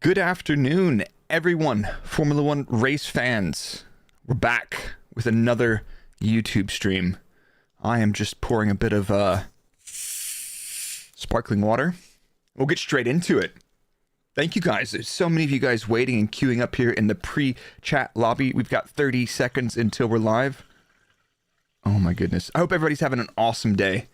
Good afternoon, everyone. Formula One race fans. We're back with another YouTube stream. I am just pouring a bit of sparkling water. We'll get straight into it. Thank you guys. There's so many of you guys waiting and queuing up here in the pre-chat lobby. We've got 30 seconds until we're live. Oh my goodness. I hope everybody's having an awesome day.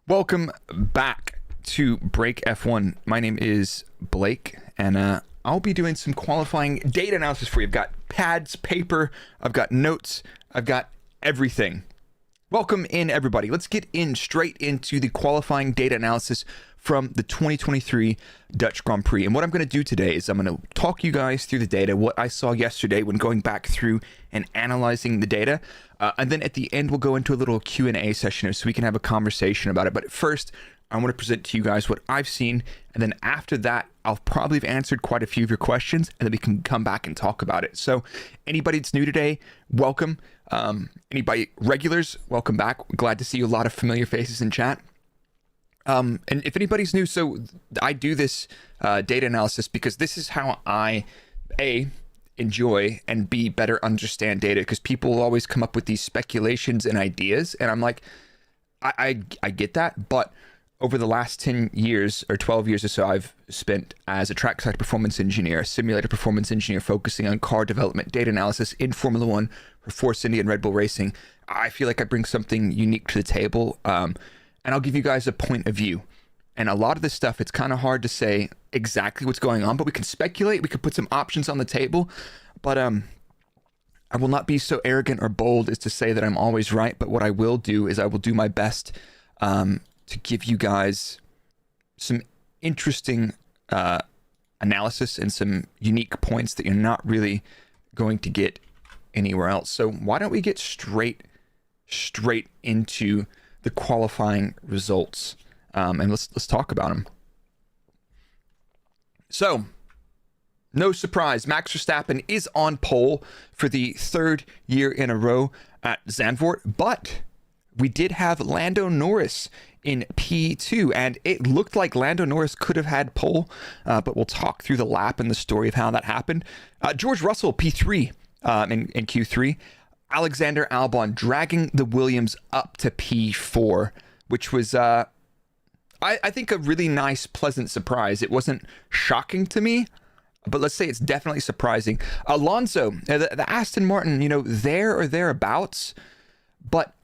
Welcome back to Break F1. My name is Blake, and I'll be doing some qualifying data analysis for you. I've got pads, paper, I've got notes, I've got everything. Welcome in, everybody. Let's get straight into the qualifying data analysis from the 2023 Dutch Grand Prix. And what I'm going to do today is I'm going to talk you guys through the data, what I saw yesterday when going back through and analyzing the data. And then at the end, we'll go into a little Q&A session so we can have a conversation about it. But first, I want to present to you guys what I've seen. And then after that, I'll probably have answered quite a few of your questions, and then we can come back and talk about it. So anybody that's new today, welcome. Anybody regulars, welcome back. Glad to see you, a lot of familiar faces in chat. And if anybody's new, so I do this data analysis because this is how I, A, enjoy, and B, better understand data, because people will always come up with these speculations and ideas, and I'm like, I get that, but over the last 10 years or 12 years or so, I've spent as a trackside performance engineer, a simulator performance engineer, focusing on car development, data analysis in Formula One for Force India and Red Bull Racing. I feel like I bring something unique to the table, and I'll give you guys a point of view. And a lot of this stuff, it's kind of hard to say exactly what's going on, but we can speculate, we could put some options on the table, but I will not be so arrogant or bold as to say that I'm always right, but what I will do is I will do my best to give you guys some interesting analysis and some unique points that you're not really going to get anywhere else. So why don't we get straight into the qualifying results, and let's talk about them. So, no surprise, Max Verstappen is on pole for the third year in a row at Zandvoort, but we did have Lando Norris in P2, and it looked like Lando Norris could have had pole, but we'll talk through the lap and the story of how that happened. George Russell, P3 in Q3. Alexander Albon dragging the Williams up to P4, which was, I think, a really nice, pleasant surprise. It wasn't shocking to me, but let's say it's definitely surprising. Alonso, the Aston Martin, there or thereabouts, but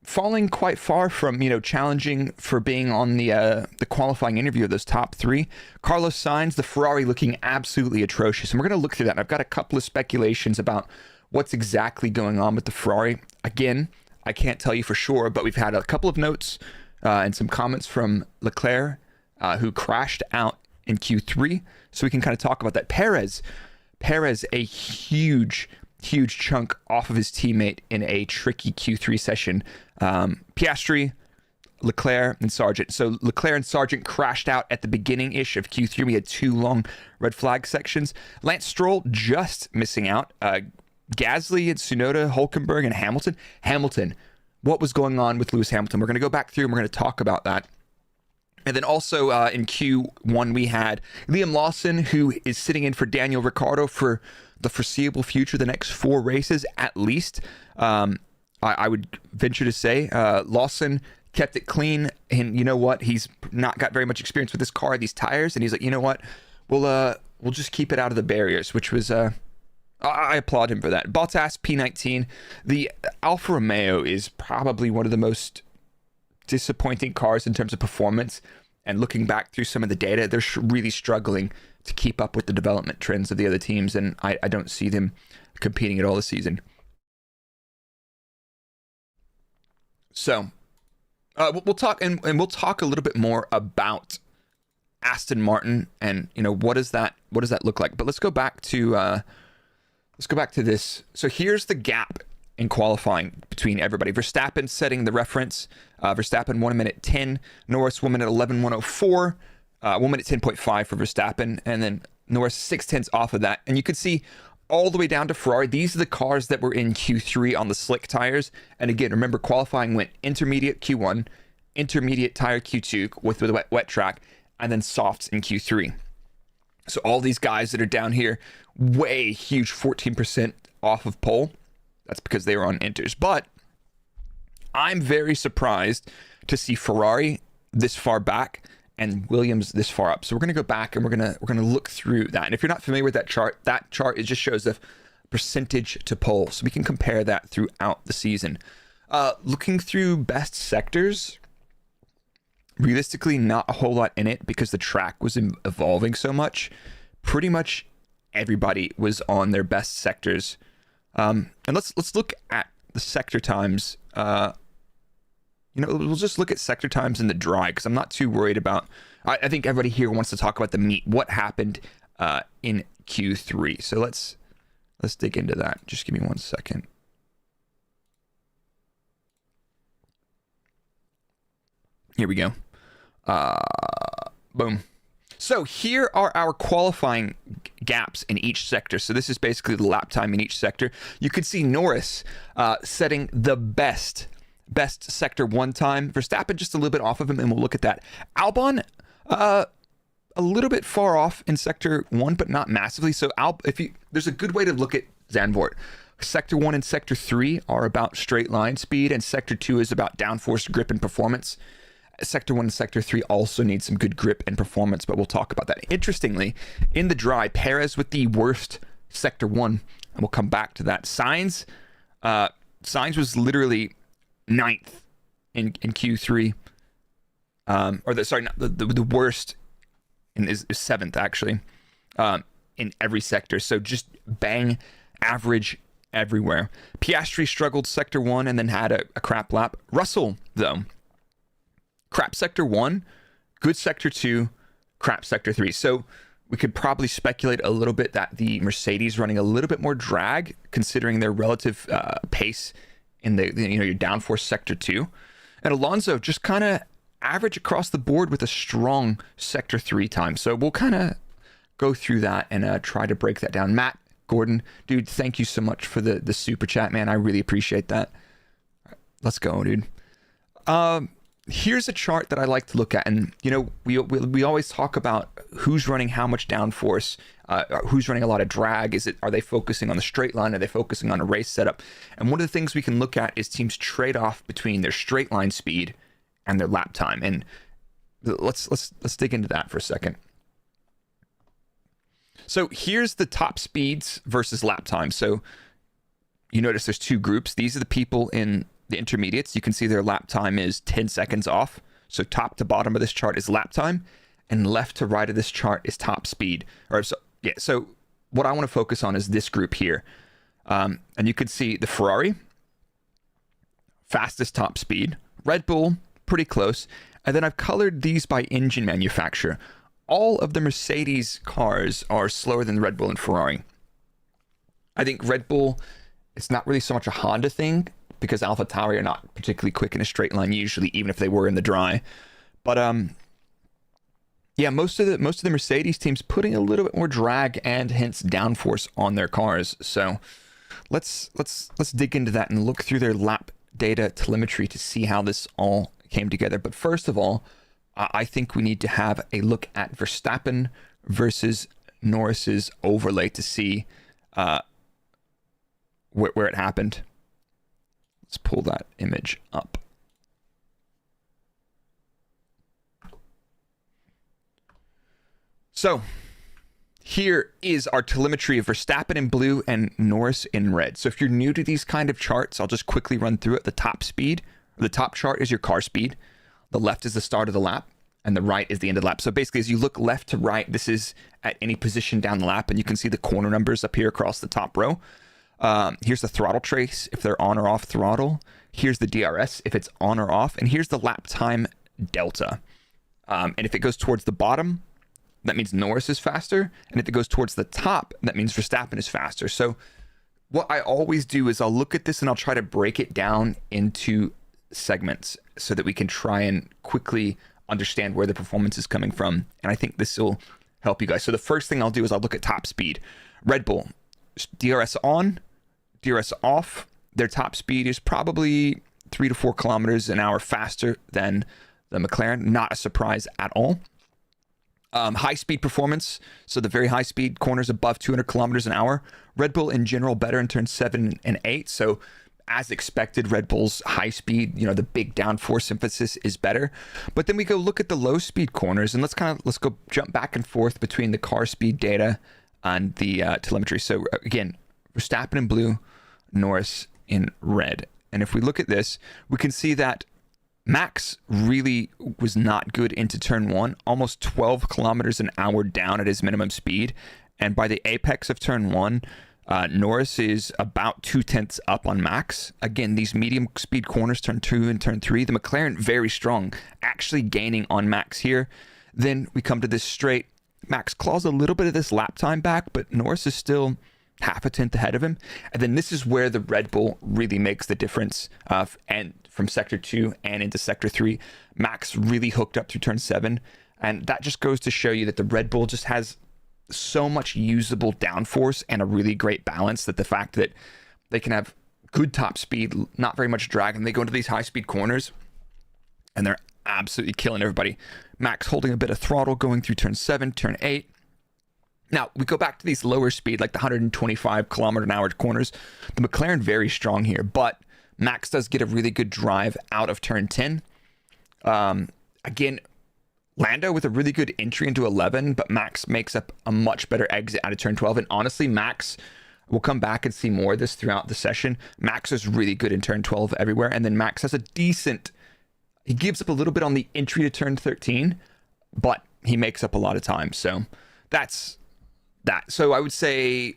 falling quite far from, challenging for being on the qualifying interview of those top three. Carlos Sainz, the Ferrari, looking absolutely atrocious. And we're going to look through that. And I've got a couple of speculations about what's exactly going on with the Ferrari. Again, I can't tell you for sure, but we've had a couple of notes and some comments from Leclerc, who crashed out in Q3. So we can kind of talk about that. Perez, a huge chunk off of his teammate in a tricky Q3 session. Piastri, Leclerc, and Sargent. So Leclerc and Sargent crashed out at the beginning-ish of Q3. We had two long red flag sections. Lance Stroll just missing out. Gasly and Tsunoda, Hülkenberg, and Hamilton. What was going on with Lewis Hamilton? We're going to go back through and we're going to talk about that. And then also in Q1, we had Liam Lawson, who is sitting in for Daniel Ricciardo for the foreseeable future, the next 4 races at least. I would venture to say Lawson kept it clean, and you know what? He's not got very much experience with this car, these tires, and he's like, you know what? We'll just keep it out of the barriers, which was I applaud him for that. Bottas, P19. The Alfa Romeo is probably one of the most disappointing cars in terms of performance. And looking back through some of the data, they're really struggling to keep up with the development trends of the other teams. And I don't see them competing at all this season. So we'll talk and we'll talk a little bit more about Aston Martin and what does that look like. But let's go back to this. So here's the gap in qualifying between everybody. Verstappen setting the reference. Verstappen 1 minute 10. Norris 1 minute 11.104. 1 minute 10.5 for Verstappen. And then Norris 6/10 off of that. And you could see all the way down to Ferrari. These are the cars that were in Q3 on the slick tires. And again, remember, qualifying went intermediate Q1, intermediate tire Q2 with the wet track, and then softs in Q3. So all these guys that are down here, way huge 14% off of pole. That's because they were on inters. But I'm very surprised to see Ferrari this far back and Williams this far up. So we're going to go back and we're going to look through that. And if you're not familiar with that chart, it just shows the percentage to pole. So we can compare that throughout the season. Looking through best sectors, realistically, not a whole lot in it because the track was evolving so much. Pretty much everybody was on their best sectors. And let's look at the sector times. We'll just look at sector times in the dry because I'm not too worried about. I think everybody here wants to talk about the meat. What happened in Q3? So let's dig into that. Just give me 1 second. Here we go. Boom. So here are our qualifying gaps in each sector. So this is basically the lap time in each sector. You could see Norris setting the best sector 1 time. Verstappen just a little bit off of him, and we'll look at that. Albon, a little bit far off in sector 1, but not massively. So there's a good way to look at Zandvoort. Sector 1 and sector 3 are about straight line speed, and sector 2 is about downforce, grip, and performance. Sector 1 and Sector 3 also need some good grip and performance, but we'll talk about that. Interestingly, in the dry, Perez with the worst Sector 1, and we'll come back to that. Sainz was literally 9th in Q3. The worst is 7th, actually, in every sector. So just bang average everywhere. Piastri struggled Sector 1 and then had a crap lap. Russell, though, crap Sector 1, good Sector 2, crap Sector 3. So we could probably speculate a little bit that the Mercedes running a little bit more drag, considering their relative pace in your downforce Sector 2. And Alonso just kind of average across the board with a strong Sector 3 time. So we'll kind of go through that and try to break that down. Matt Gordon, dude, thank you so much for the super chat, man. I really appreciate that. All right, let's go, dude. Here's a chart that I like to look at, and we always talk about who's running how much downforce, who's running a lot of drag. Are they focusing on the straight line? Are they focusing on a race setup? And one of the things we can look at is teams trade off between their straight line speed and their lap time. And let's dig into that for a second. So here's the top speeds versus lap time. So you notice there's 2 groups. These are the people in the intermediates. You can see their lap time is 10 seconds off. So top to bottom of this chart is lap time, and left to right of this chart is top speed. So what I want to focus on is this group here. And you can see the Ferrari, fastest top speed. Red Bull, pretty close. And then I've colored these by engine manufacturer. All of the Mercedes cars are slower than Red Bull and Ferrari. I think Red Bull, it's not really so much a Honda thing, because AlphaTauri are not particularly quick in a straight line usually, even if they were in the dry. But most of the Mercedes teams putting a little bit more drag and hence downforce on their cars. So let's dig into that and look through their lap data telemetry to see how this all came together. But first of all, I think we need to have a look at Verstappen versus Norris's overlay to see where it happened. Let's pull that image up. So here is our telemetry of Verstappen in blue and Norris in red. So if you're new to these kind of charts, I'll just quickly run through it. The top chart is your car speed. The left is the start of the lap, and the right is the end of the lap. So basically, as you look left to right, this is at any position down the lap, and you can see the corner numbers up here across the top row. Here's the throttle trace if they're on or off throttle. Here's the DRS if it's on or off, and here's the lap time delta. And if it goes towards the bottom, that means Norris is faster, and if it goes towards the top, that means Verstappen is faster. So what I always do is I'll look at this and I'll try to break it down into segments so that we can try and quickly understand where the performance is coming from. And I think this will help you guys. So the first thing I'll do is I'll look at top speed. Red Bull, DRS on, DRS off. Their top speed is probably 3 to 4 kilometers an hour faster than the McLaren. Not a surprise at all. High speed performance, so the very high speed corners above 200 kilometers an hour. Red Bull in general better in turns 7 and 8. So as expected, Red Bull's high speed, the big downforce emphasis is better. But then we go look at the low speed corners, and let's go jump back and forth between the car speed data and the telemetry. So again, Verstappen in blue, Norris in red. And if we look at this, we can see that Max really was not good into turn 1, almost 12 kilometers an hour down at his minimum speed. And by the apex of turn 1, Norris is about 0.2 up on Max. Again, these medium speed corners, turn 2 and turn 3, the McLaren very strong, actually gaining on Max here. Then we come to this straight. Max claws a little bit of this lap time back, but Norris is still half a tenth ahead of him. And then this is where the Red Bull really makes the difference. And from sector 2 and into sector 3, Max really hooked up through turn 7. And that just goes to show you that the Red Bull just has so much usable downforce and a really great balance, that the fact that they can have good top speed, not very much drag, and they go into these high speed corners and they're absolutely killing everybody. Max holding a bit of throttle going through turn 7, turn 8. Now, we go back to these lower speed, like the 125 kilometer an hour corners. The McLaren very strong here, but Max does get a really good drive out of turn 10. Again, Lando with a really good entry into 11, but Max makes up a much better exit out of turn 12. And honestly, Max, we'll come back and see more of this throughout the session. Max is really good in turn 12 everywhere. And then Max has he gives up a little bit on the entry to turn 13, but he makes up a lot of time. So that's that. So I would say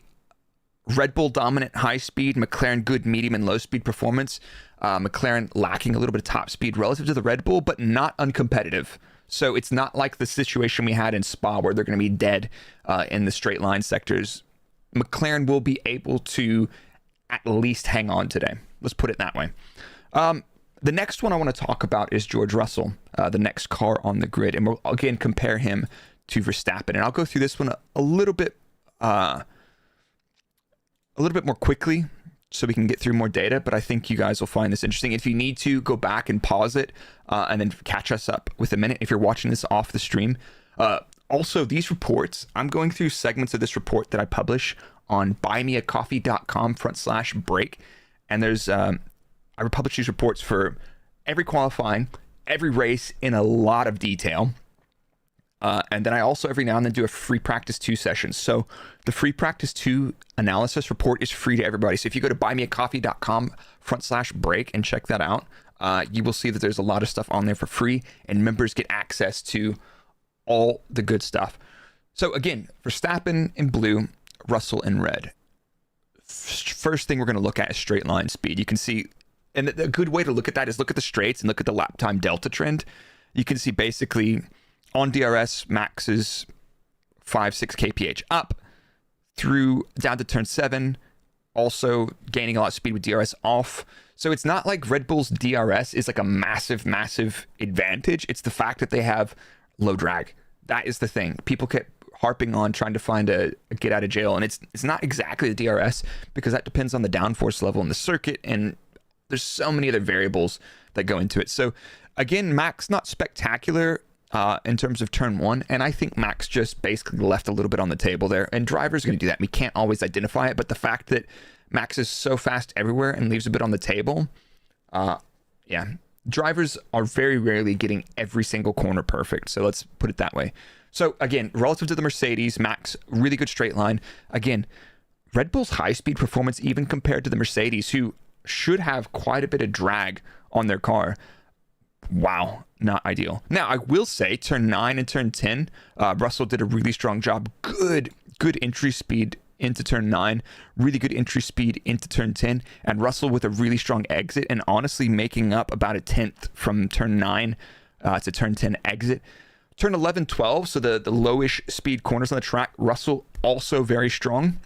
Red Bull dominant high speed, McLaren good medium and low speed performance. McLaren lacking a little bit of top speed relative to the Red Bull, but not uncompetitive. So it's not like the situation we had in Spa where they're going to be dead in the straight line sectors. McLaren will be able to at least hang on today. Let's put it that way. The next one I want to talk about is George Russell, the next car on the grid. And we'll again compare him to Verstappen. And I'll go through this one a little bit more quickly so we can get through more data, but I think you guys will find this interesting. If you need to, go back and pause it and then catch us up with a minute if you're watching this off the stream. Also, these reports, I'm going through segments of this report that I publish on buymeacoffee.com/break. And there's, I publish these reports for every qualifying, every race in a lot of detail. And then I also every now and then do a free practice 2 session. So the free practice 2 analysis report is free to everybody. So if you go to buymeacoffee.com/break and check that out, you will see that there's a lot of stuff on there for free, and members get access to all the good stuff. So again, Verstappen in blue, Russell in red. First thing we're going to look at is straight line speed. You can see, and a good way to look at that is look at the straights and look at the lap time delta trend. You can see basically on DRS, Max is 5-6 kph up through down to turn 7, also gaining a lot of speed with DRS off. So it's not like Red Bull's DRS is like a massive advantage. It's the fact that they have low drag. That is the thing. People kept harping on trying to find a get out of jail, and it's not exactly the DRS, because that depends on the downforce level in the circuit, and there's so many other variables that go into it. So again, Max not spectacular in terms of turn 1, and I think Max just basically left a little bit on the table there, and drivers are going to do that. We can't always identify it, but the fact that Max is so fast everywhere and leaves a bit on the table, drivers are very rarely getting every single corner perfect, so let's put it that way. So again, relative to the Mercedes, Max, really good straight line. Again, Red Bull's high-speed performance, even compared to the Mercedes, who should have quite a bit of drag on their car, wow, not ideal. Now, I will say, turn 9 and turn 10, Russell did a really strong job. Good entry speed into turn 9, really good entry speed into turn 10, and Russell with a really strong exit, and honestly making up about a tenth from turn 9 to turn 10 exit. Turn 11, 12, so the lowish speed corners on the track, Russell also very strong.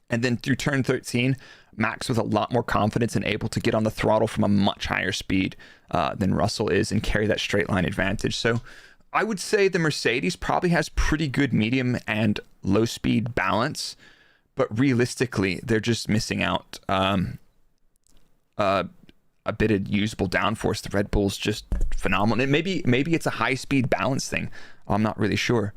And then through turn 13, Max with a lot more confidence and able to get on the throttle from a much higher speed than Russell is and carry that straight line advantage. So I would say the Mercedes probably has pretty good medium and low speed balance, but realistically, they're just missing out a bit of usable downforce. The Red Bull's just phenomenal. And maybe it's a high speed balance thing. I'm not really sure.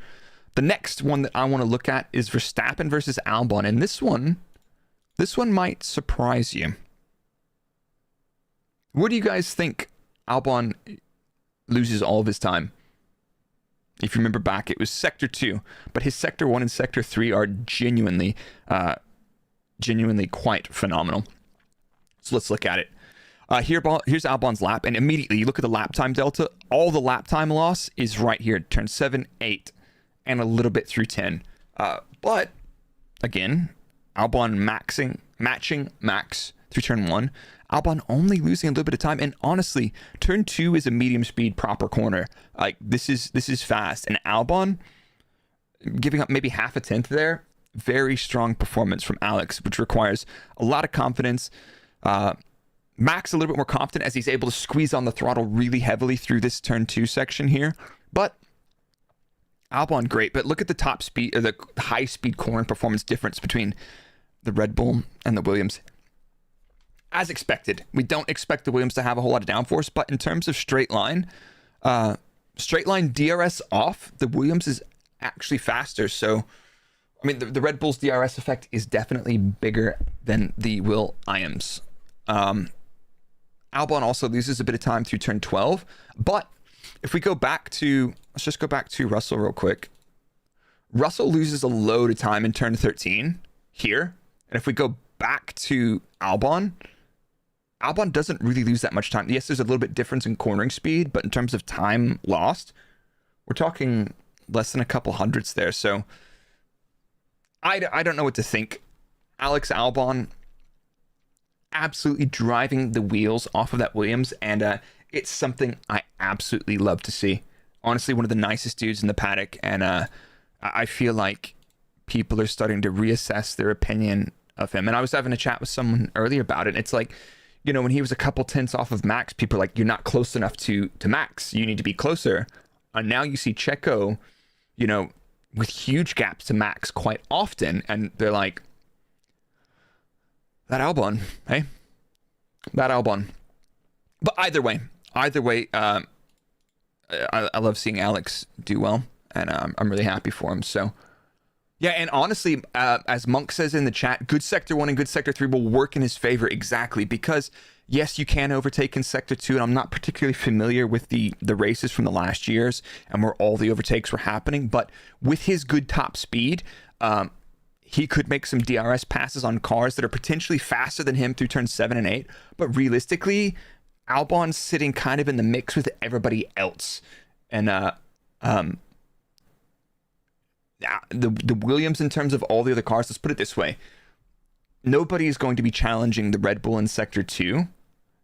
The next one that I want to look at is Verstappen versus Albon. And this one might surprise you. What do you guys think Albon loses all of his time? If you remember back, it was Sector 2, but his Sector 1 and Sector 3 are genuinely quite phenomenal. So let's look at it. Here's Albon's lap, and immediately you look at the lap time delta. All the lap time loss is right here, turn 7, 8, and a little bit through 10. But again, Albon matching Max through turn 1. Albon only losing a little bit of time, and honestly, turn 2 is a medium speed proper corner. Like this is fast, and Albon giving up maybe half a tenth there. Very strong performance from Alex, which requires a lot of confidence. Max a little bit more confident as he's able to squeeze on the throttle really heavily through this turn 2 section here. But Albon great, but look at the top speed or the high speed corner performance difference between the Red Bull and the Williams. As expected, we don't expect the Williams to have a whole lot of downforce, but in terms of straight line DRS off, the Williams is actually faster. So, I mean, the Red Bull's DRS effect is definitely bigger than the Williams. Albon also loses a bit of time through turn 12, but if we go back to, let's just go back to Russell real quick. Russell loses a load of time in turn 13 here. And if we go back to Albon doesn't really lose that much time. Yes, there's a little bit difference in cornering speed, but in terms of time lost, we're talking less than a couple hundredths there. So I don't know what to think. Alex Albon absolutely driving the wheels off of that Williams, and it's something I absolutely love to see. Honestly, one of the nicest dudes in the paddock, and I feel like people are starting to reassess their opinion of him. And I was having a chat with someone earlier about it. It's like, you know, when he was a couple tenths off of Max, people are like, you're not close enough to Max. You need to be closer. And now you see Checo, you know, with huge gaps to Max quite often, and they're like, that Albon, hey? That Albon. But either way, I love seeing Alex do well, and I'm really happy for him. So, yeah, and honestly, as Monk says in the chat, good Sector 1 and good Sector 3 will work in his favor exactly because, yes, you can overtake in Sector 2, and I'm not particularly familiar with the races from the last years and where all the overtakes were happening, but with his good top speed, he could make some DRS passes on cars that are potentially faster than him through turns 7 and 8, but realistically, Albon's sitting kind of in the mix with everybody else. And the Williams, in terms of all the other cars, let's put it this way. Nobody is going to be challenging the Red Bull in Sector 2.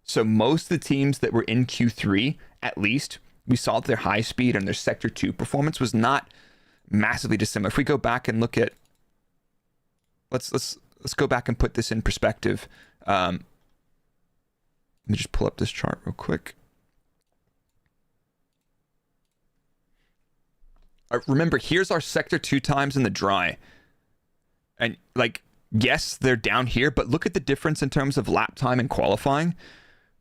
So most of the teams that were in Q3, at least, we saw that their high speed and their Sector 2 performance was not massively dissimilar. If we go back and look at, let's go back and put this in perspective. Let me just pull up this chart real quick. Remember, here's our Sector 2 times in the dry. And, like, yes, they're down here, but look at the difference in terms of lap time and qualifying.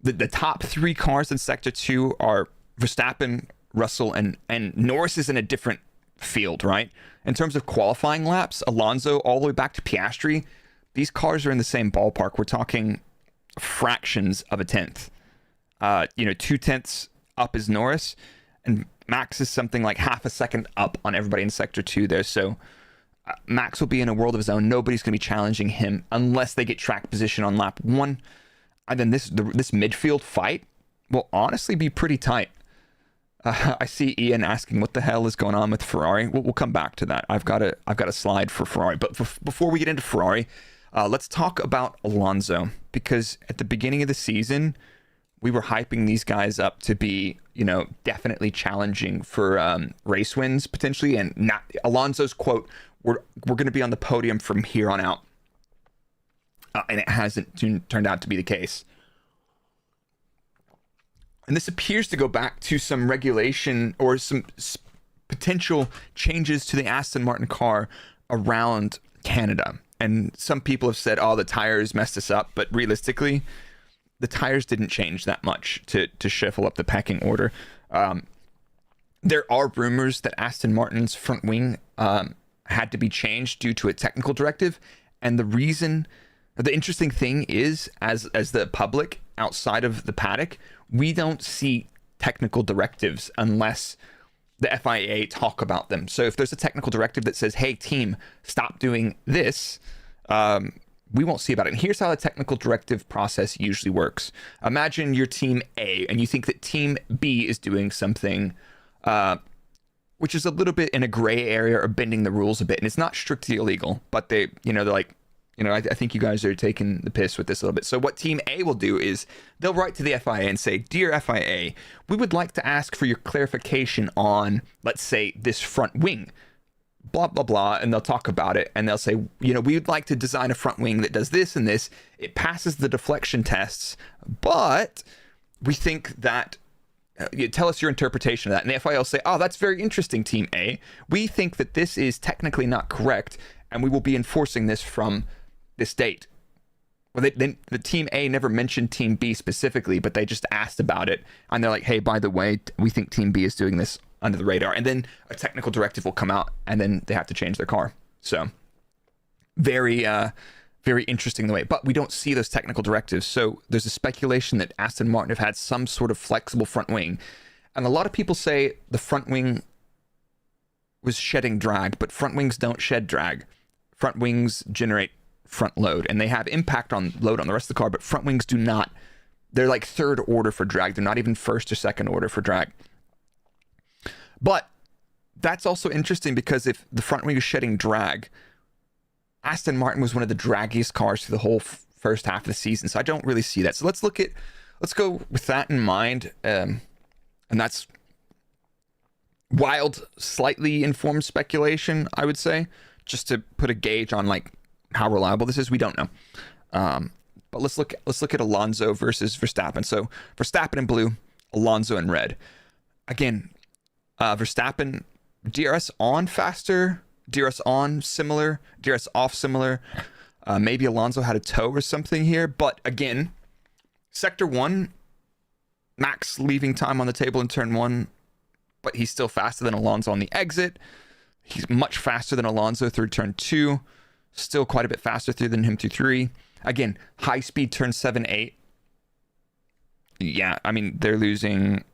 The top 3 cars in Sector 2 are Verstappen, Russell, and Norris is in a different field, right? In terms of qualifying laps, Alonso all the way back to Piastri, these cars are in the same ballpark. We're talking fractions of a tenth. 2 tenths up is Norris, and Max is something like half a second up on everybody in Sector 2 there. So Max will be in a world of his own. Nobody's going to be challenging him unless they get track position on lap 1. And then this midfield fight will honestly be pretty tight. I see Ian asking what the hell is going on with Ferrari. We'll come back to that. I've got a slide for Ferrari. But before we get into Ferrari, let's talk about Alonso, because at the beginning of the season, we were hyping these guys up to be, definitely challenging for race wins potentially. And not Alonso's quote, we're going to be on the podium from here on out. and it hasn't turned out to be the case. And this appears to go back to some regulation or some potential changes to the Aston Martin car around Canada. And some people have said, oh, the tires messed us up. But realistically, the tires didn't change that much to shuffle up the pecking order. There are rumors that Aston Martin's front wing had to be changed due to a technical directive. And the interesting thing is, as the public outside of the paddock, we don't see technical directives unless the FIA talk about them. So if there's a technical directive that says, hey, team, stop doing this, we won't see about it. And here's how the technical directive process usually works. Imagine you're team A and you think that team B is doing something which is a little bit in a gray area or bending the rules a bit. And it's not strictly illegal, but they're like, I think you guys are taking the piss with this a little bit. So what Team A will do is they'll write to the FIA and say, Dear FIA, we would like to ask for your clarification on, let's say, this front wing, blah, blah, blah. And they'll talk about it. And they'll say, we would like to design a front wing that does this and this. It passes the deflection tests, but we think that, tell us your interpretation of that. And the FIA will say, oh, that's very interesting, Team A. We think that this is technically not correct, and we will be enforcing this from this date. Well, the Team A never mentioned Team B specifically, but they just asked about it. And they're like, hey, by the way, we think Team B is doing this under the radar. And then a technical directive will come out, and then they have to change their car. So very, very interesting the way. But we don't see those technical directives. So there's a speculation that Aston Martin have had some sort of flexible front wing. And a lot of people say the front wing was shedding drag, but front wings don't shed drag. Front wings generate front load, and they have impact on load on the rest of the car, but front wings do not. They're like third order for drag. They're not even first or second order for drag. But that's also interesting because if the front wing is shedding drag, Aston Martin was one of the draggiest cars through the whole first half of the season. So I don't really see that. So let's go with that in mind. And that's wild, slightly informed speculation, I would say, just to put a gauge on like how reliable this is. We don't know. But let's look at Alonso versus Verstappen. So Verstappen in blue, Alonso in red. Again, Verstappen, DRS on faster, DRS on similar, DRS off similar. Maybe Alonso had a toe or something here. But again, sector 1, Max leaving time on the table in turn 1, but he's still faster than Alonso on the exit. He's much faster than Alonso through turn 2. Still quite a bit faster than him through 3. Again, high speed turn 7, 8. Yeah, I mean, they're losing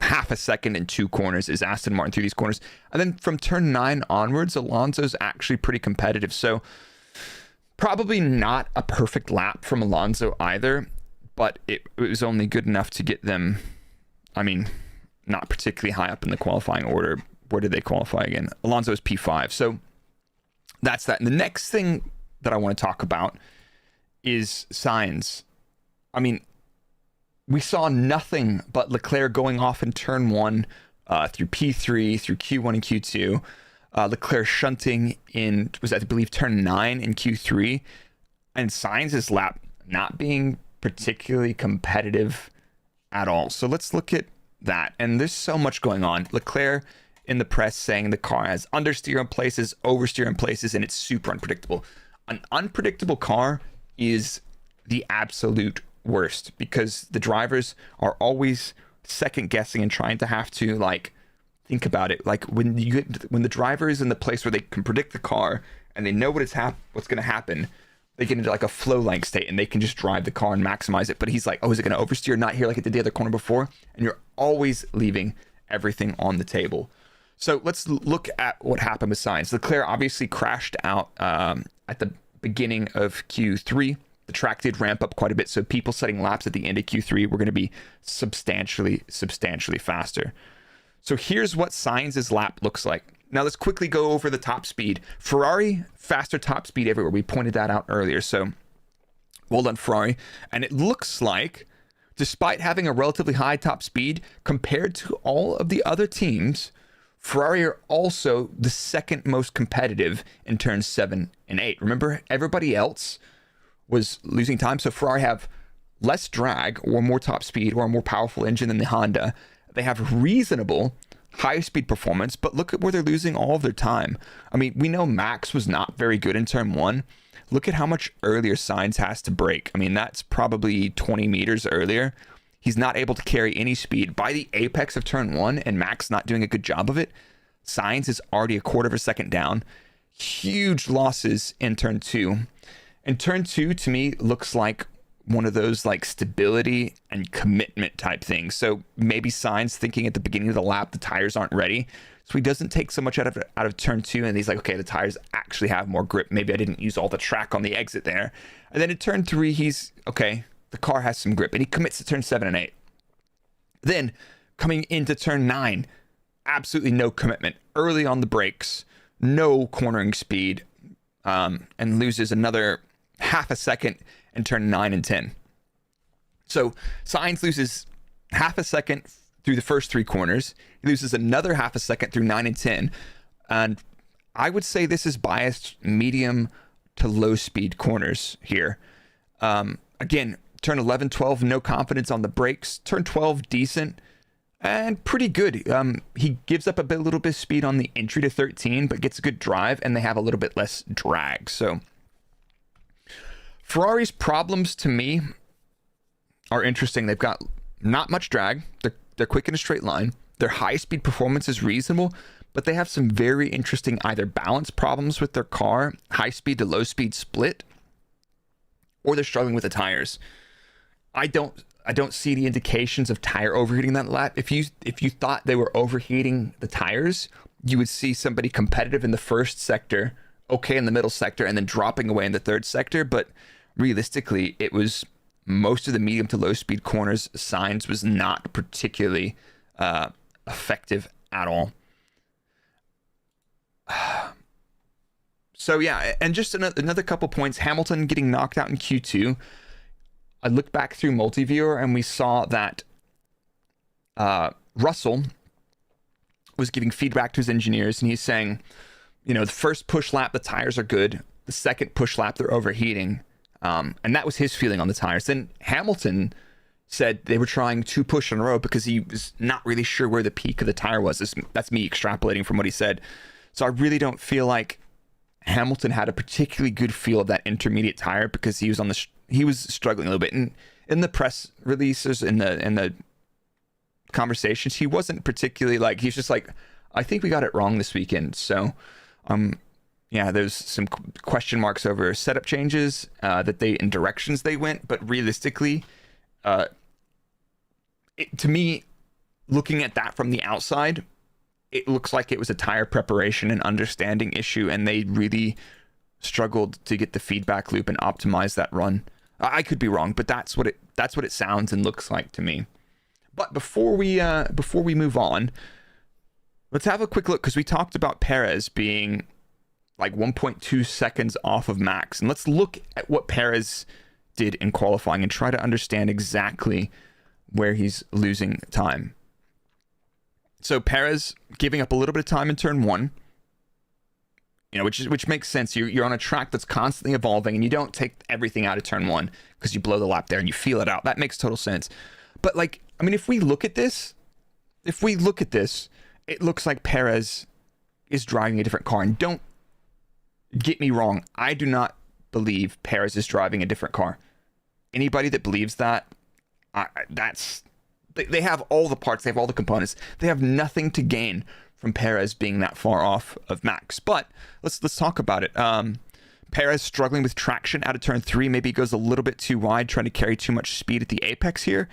half a second in 2 corners is Aston Martin through these corners. And then from turn 9 onwards, Alonso's actually pretty competitive. So probably not a perfect lap from Alonso either, but it was only good enough to get them, I mean, not particularly high up in the qualifying order. Where did they qualify again? Alonso is P5. So that's that. And the next thing that I want to talk about is Sainz. I mean, we saw nothing but Leclerc going off in turn 1 through P3, through Q1 and Q2. Leclerc shunting in, was that, I believe, turn 9 in Q3. And Sainz's lap not being particularly competitive at all. So let's look at that. And there's so much going on. Leclerc in the press saying the car has understeer in places, oversteer in places, and it's super unpredictable. An unpredictable car is the absolute worst because the drivers are always second guessing and trying to have to like think about it. Like when the driver is in the place where they can predict the car and they know what's going to happen, they get into like a flow-like state and they can just drive the car and maximize it. But he's like, oh, is it going to oversteer? Not here like it did the other corner before. And you're always leaving everything on the table. So let's look at what happened with Sainz. Leclerc obviously crashed out at the beginning of Q3. The track did ramp up quite a bit, so people setting laps at the end of Q3 were going to be substantially faster. So here's what Sainz's lap looks like. Now let's quickly go over the top speed. Ferrari, faster top speed everywhere. We pointed that out earlier, so well done, Ferrari. And it looks like, despite having a relatively high top speed, compared to all of the other teams, Ferrari are also the second most competitive in turns 7 and 8. Remember, everybody else was losing time. So Ferrari have less drag or more top speed or a more powerful engine than the Honda. They have reasonable high speed performance, but look at where they're losing all of their time. I mean, we know Max was not very good in turn 1. Look at how much earlier Sainz has to brake. I mean, that's probably 20 meters earlier. He's not able to carry any speed by the apex of turn 1, and Max not doing a good job of it. Sainz is already a quarter of a second down. Huge losses in turn 2. And turn 2 to me looks like one of those like stability and commitment type things. So maybe Sainz thinking at the beginning of the lap the tires aren't ready, so he doesn't take so much out of turn 2, and he's like, okay, the tires actually have more grip. Maybe I didn't use all the track on the exit there. And then in turn 3, he's okay, the car has some grip, and he commits to turn 7 and 8. Then coming into turn 9, absolutely no commitment early on the brakes, no cornering speed, and loses another half a second in turn 9 and 10. So Sainz loses half a second through the first 3 corners. He loses another half a second through 9 and 10. And I would say this is biased medium to low speed corners here. Again, turn 11, 12, no confidence on the brakes. Turn 12, decent and pretty good. He gives up a little bit of speed on the entry to 13, but gets a good drive, and they have a little bit less drag. So Ferrari's problems to me are interesting. They've got not much drag. They're quick in a straight line. Their high speed performance is reasonable, but they have some very interesting either balance problems with their car, high speed to low speed split, or they're struggling with the tires. I don't see the indications of tire overheating that lap. If you thought they were overheating the tires, you would see somebody competitive in the first sector, okay in the middle sector, and then dropping away in the third sector. But realistically, it was most of the medium to low speed corners. Sainz was not particularly effective at all. So yeah, and just another couple points. Hamilton getting knocked out in Q2. I looked back through multiviewer and we saw that Russell was giving feedback to his engineers, and he's saying, you know, the first push lap, the tires are good. The second push lap, they're overheating. And that was his feeling on the tires. Then Hamilton said they were trying 2 push in a row because he was not really sure where the peak of the tire was. That's me extrapolating from what he said. So I really don't feel like Hamilton had a particularly good feel of that intermediate tire, because he was struggling a little bit. And in the press releases, in the conversations, he wasn't particularly like, he's just like, I think we got it wrong this weekend. So yeah, there's some question marks over setup changes in directions they went, but realistically, to me, looking at that from the outside, it looks like it was a tire preparation and understanding issue, and they really struggled to get the feedback loop and optimize that run. I could be wrong, but that's what it sounds and looks like to me. But before we move on, let's have a quick look, because we talked about Perez being like 1.2 seconds off of Max, and let's look at what Perez did in qualifying and try to understand exactly where he's losing time. So Perez giving up a little bit of time in turn 1, you know, which makes sense. You're on a track that's constantly evolving, and you don't take everything out of turn 1 because you blow the lap there and you feel it out. That makes total sense. But like, I mean, if we look at this, it looks like Perez is driving a different car. And don't get me wrong, I do not believe Perez is driving a different car. Anybody that believes that, they have all the parts, they have all the components. They have nothing to gain from Perez being that far off of Max. But let's talk about it. Perez struggling with traction out of turn 3. Maybe he goes a little bit too wide, trying to carry too much speed at the apex here.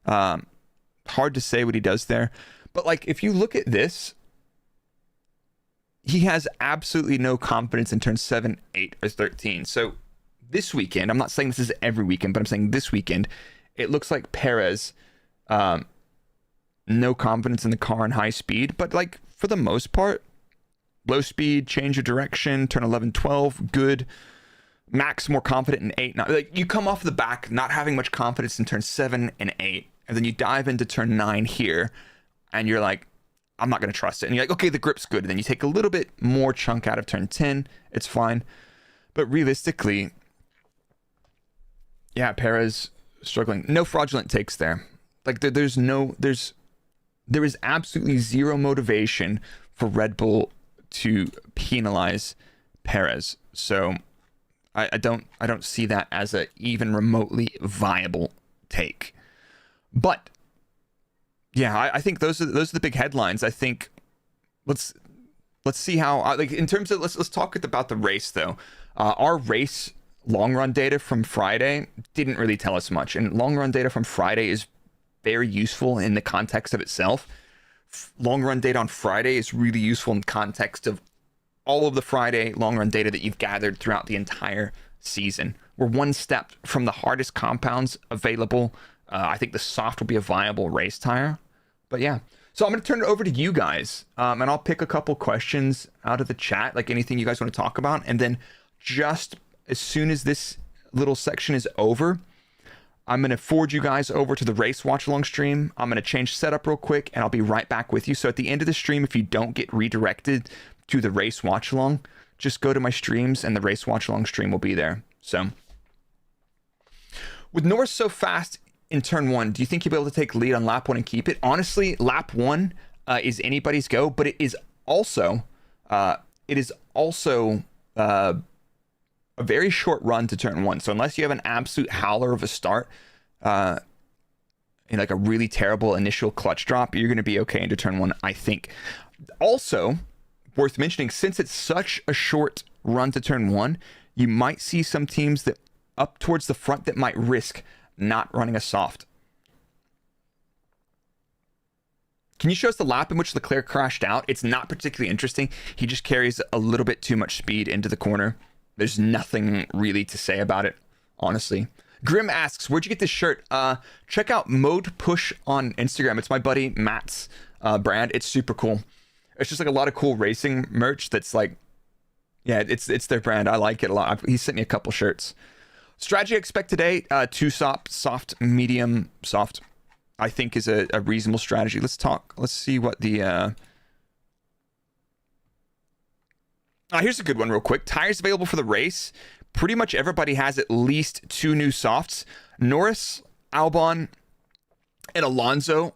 Hard to say what he does there. But like, if you look at this, he has absolutely no confidence in turn 7, 8, or 13. So this weekend, I'm not saying this is every weekend, but I'm saying this weekend, it looks like Perez, no confidence in the car and high speed, but like for the most part, low speed, change of direction, turn 11, 12, good. Max more confident in 8. Now, like, you come off the back not having much confidence in turn 7 and 8, and then you dive into turn 9 here, and you're like, I'm not going to trust it. And you're like, okay, the grip's good. And then you take a little bit more chunk out of turn 10. It's fine. But realistically, Yeah, Perez struggling. No fraudulent takes there. Like there is absolutely zero motivation for Red Bull to penalize Perez. So I don't see that as a even remotely viable take. But yeah, I think those are the big headlines. I think let's see how like in terms of let's talk about the race though. Our race long run data from Friday didn't really tell us much, and long run data from Friday is very useful in the context of itself. Long run data on Friday is really useful in context of all of the Friday long run data that you've gathered throughout the entire season. We're one step from the hardest compounds available. I think the soft will be a viable race tire. But yeah, so I'm going to turn it over to you guys, and I'll pick a couple questions out of the chat, like anything you guys want to talk about. And then just as soon as this little section is over, I'm going to forward you guys over to the race watch along stream. I'm going to change setup real quick, and I'll be right back with you. So at the end of the stream, if you don't get redirected to the race watch along, just go to my streams and the race watch along stream will be there. So with Norris so fast in turn one, do you think you'll be able to take lead on lap one and keep it? Honestly, lap one is anybody's go, but it is also a very short run to turn one. So unless you have an absolute howler of a start, in like a really terrible initial clutch drop, you're going to be okay into turn one, I think. Also, worth mentioning, since it's such a short run to turn one, you might see some teams that up towards the front that might risk not running a soft. Can you show us the lap in which Leclerc crashed out? It's not particularly interesting. He just carries a little bit too much speed into the corner. There's nothing really to say about it, honestly. Grim asks, where'd you get this shirt? Check out Mode Push on Instagram. It's my buddy Matt's brand. It's super cool. It's just like a lot of cool racing merch that's like, yeah, it's their brand. I like it a lot. He sent me a couple shirts. Strategy I expect today, two soft, medium, soft, I think is a reasonable strategy. Let's see what the... here's a good one real quick. Tires available for the race. Pretty much everybody has at least two new softs. Norris, Albon, and Alonso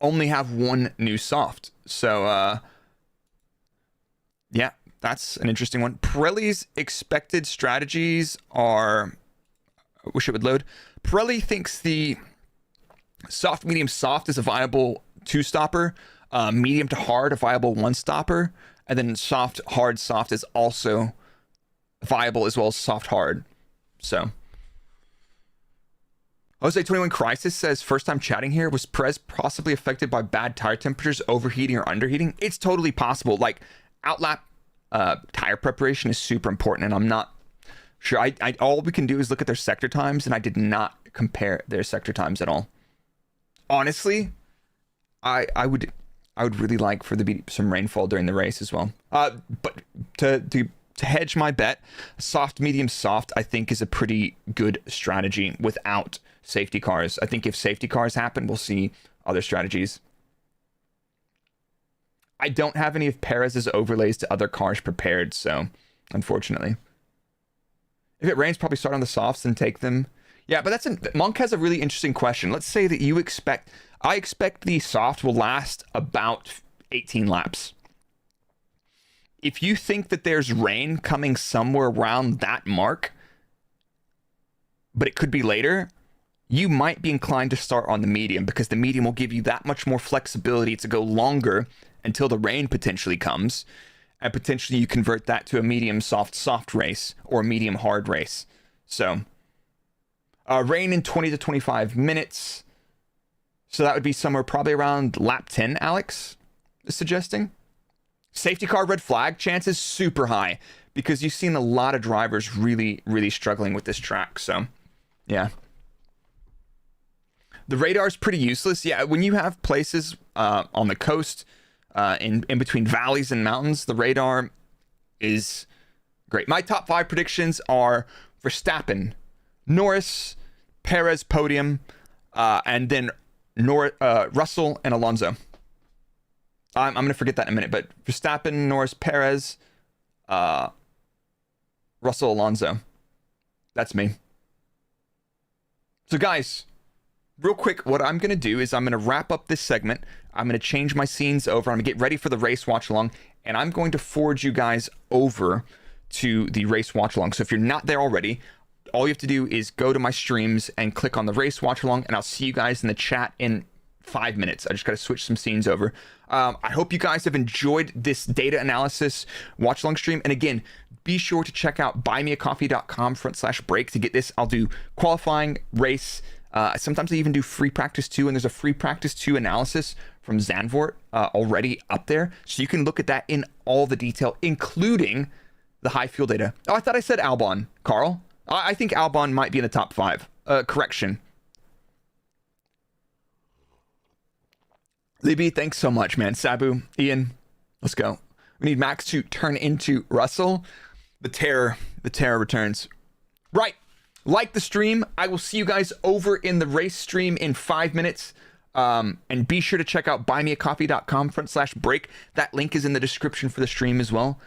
only have one new soft. So, yeah, that's an interesting one. Pirelli's expected strategies are... I wish it would load. Pirelli thinks the soft, medium, soft is a viable two-stopper. Medium to hard, a viable one-stopper. And then soft, hard, soft is also viable as well as soft, hard. So, Jose 21 Crisis says, first time chatting here, was Perez possibly affected by bad tire temperatures, overheating or underheating? It's totally possible. Like, outlap tire preparation is super important, and I'm not sure. I all we can do is look at their sector times, and I did not compare their sector times at all. Honestly, I would really like for there to be some rainfall during the race as well. But to hedge my bet, soft, medium, soft, I think is a pretty good strategy without safety cars. I think if safety cars happen, we'll see other strategies. I don't have any of Perez's overlays to other cars prepared, so unfortunately. If it rains, probably start on the softs and take them. Yeah, but Monk has a really interesting question. Let's say that I expect the soft will last about 18 laps. If you think that there's rain coming somewhere around that mark, but it could be later, you might be inclined to start on the medium, because the medium will give you that much more flexibility to go longer until the rain potentially comes, and potentially you convert that to a medium soft race or a medium hard race. So rain in 20 to 25 minutes. So that would be somewhere probably around lap 10, Alex is suggesting. Safety car red flag chances super high, because you've seen a lot of drivers really, really struggling with this track. So, yeah. The radar is pretty useless. Yeah, when you have places on the coast, in between valleys and mountains, the radar is great. My top 5 predictions are Verstappen, Norris, Perez podium, and then Russell and Alonso. I'm going to forget that in a minute, but Verstappen, Norris, Perez, Russell, Alonso. That's me. So guys, real quick, what I'm going to do is I'm going to wrap up this segment. I'm going to change my scenes over. I'm going to get ready for the race watch along, and I'm going to forward you guys over to the race watch along. So if you're not there already, all you have to do is go to my streams and click on the race watch along, and I'll see you guys in the chat in 5 minutes. I just got to switch some scenes over. I hope you guys have enjoyed this data analysis watch along stream. And again, be sure to check out buymeacoffee.com/break to get this. I'll do qualifying, race. Sometimes I even do free practice 2, and there's a free practice 2 analysis from Zandvoort already up there. So you can look at that in all the detail, including the high fuel data. Oh, I thought I said Albon, Carl. I think Albon might be in the top 5. Correction. Libby, thanks so much, man. Sabu, Ian, let's go. We need Max to turn into Russell. The terror returns. Right. Like the stream. I will see you guys over in the race stream in 5 minutes. And be sure to check out buymeacoffee.com/break. That link is in the description for the stream as well.